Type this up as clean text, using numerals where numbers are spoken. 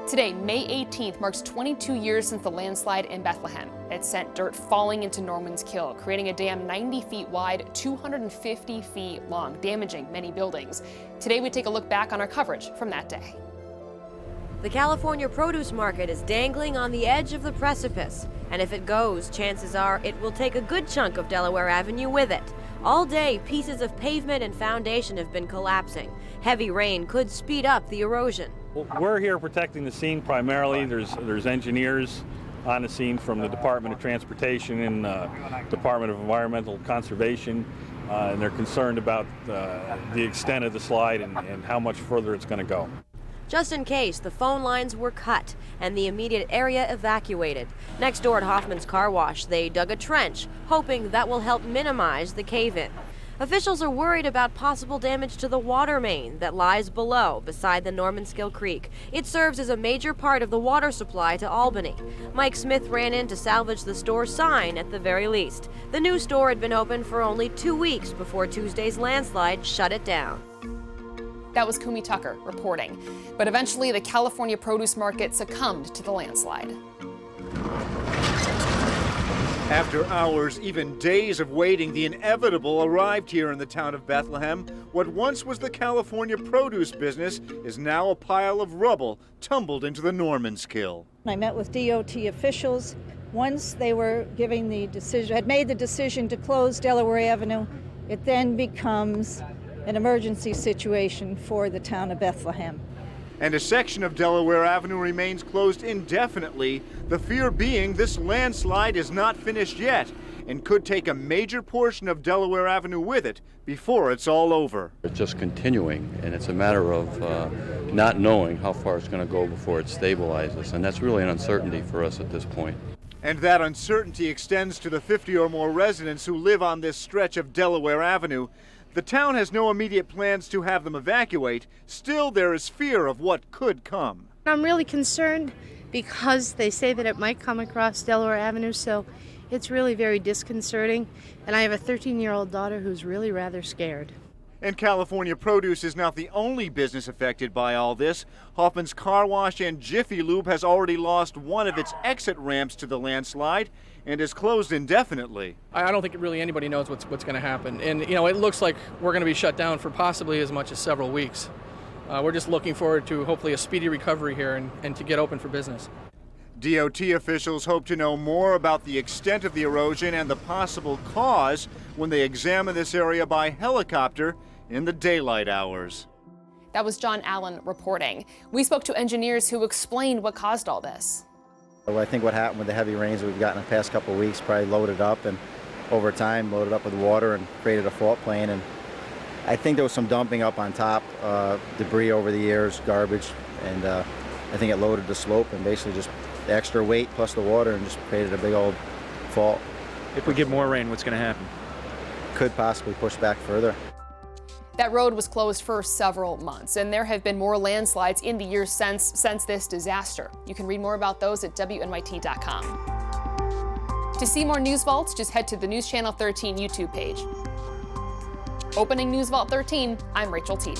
Today, May 18th, marks 22 years since the landslide in Bethlehem. It sent dirt falling into Norman's Kill, creating a dam 90 feet wide, 250 feet long, damaging many buildings. Today, we take a look back on our coverage from that day. The California produce market is dangling on the edge of the precipice, and if it goes, chances are it will take a good chunk of Delaware Avenue with it. All day, pieces of pavement and foundation have been collapsing. Heavy rain could speed up the erosion. Well, we're here protecting the scene primarily. There's engineers on the scene from the Department of Transportation and Department of Environmental Conservation, and they're concerned about the extent of the slide and how much further it's going to go. Just in case, the phone lines were cut and the immediate area evacuated. Next door at Hoffman's Car Wash, they dug a trench, hoping that will help minimize the cave-in. Officials are worried about possible damage to the water main that lies below, beside the Normanskill Creek. It serves as a major part of the water supply to Albany. Mike Smith ran in to salvage the store's sign at the very least. The new store had been open for only 2 weeks before Tuesday's landslide shut it down. That was Kumi Tucker reporting. But eventually, the California produce market succumbed to the landslide. After hours, even days of waiting, the inevitable arrived here in the town of Bethlehem. What once was the California produce business is now a pile of rubble tumbled into the Normanskill. I met with DOT officials. Once they were giving the decision, had made the decision to close Delaware Avenue, it then becomes an emergency situation for the town of Bethlehem. And a section of Delaware Avenue remains closed indefinitely, the fear being this landslide is not finished yet and could take a major portion of Delaware Avenue with it before it's all over. It's just continuing, and it's a matter of not knowing how far it's going to go before it stabilizes, and that's really an uncertainty for us at this point. And that uncertainty extends to the 50 or more residents who live on this stretch of Delaware Avenue. The town has no immediate plans to have them evacuate. Still, there is fear of what could come. I'm really concerned because they say that it might come across Delaware Avenue, so it's really very disconcerting. And I have a 13-year-old daughter who's really rather scared. And California Produce is not the only business affected by all this. Hoffman's Car Wash and Jiffy Lube has already lost one of its exit ramps to the landslide and is closed indefinitely. I don't think really anybody knows what's going to happen. And, you know, it looks like we're going to be shut down for possibly as much as several weeks. We're just looking forward to hopefully a speedy recovery here and to get open for business. DOT officials hope to know more about the extent of the erosion and the possible cause when they examine this area by helicopter in the daylight hours. That was John Allen reporting. We spoke to engineers who explained what caused all this. Well, I think what happened with the heavy rains we've gotten in the past couple of weeks probably loaded up, and over time loaded up with water and created a fault plane. And I think there was some dumping up on top, debris over the years, garbage, and I think it loaded the slope and basically just the extra weight plus the water and just created a big old fault. If we get more rain, what's going to happen? Could possibly push back further. That road was closed for several months, and there have been more landslides in the years since this disaster. You can read more about those at WNYT.com. To see more News Vaults, just head to the Newschannel 13 YouTube page. Opening News Vault 13, I'm Rachel Tiede.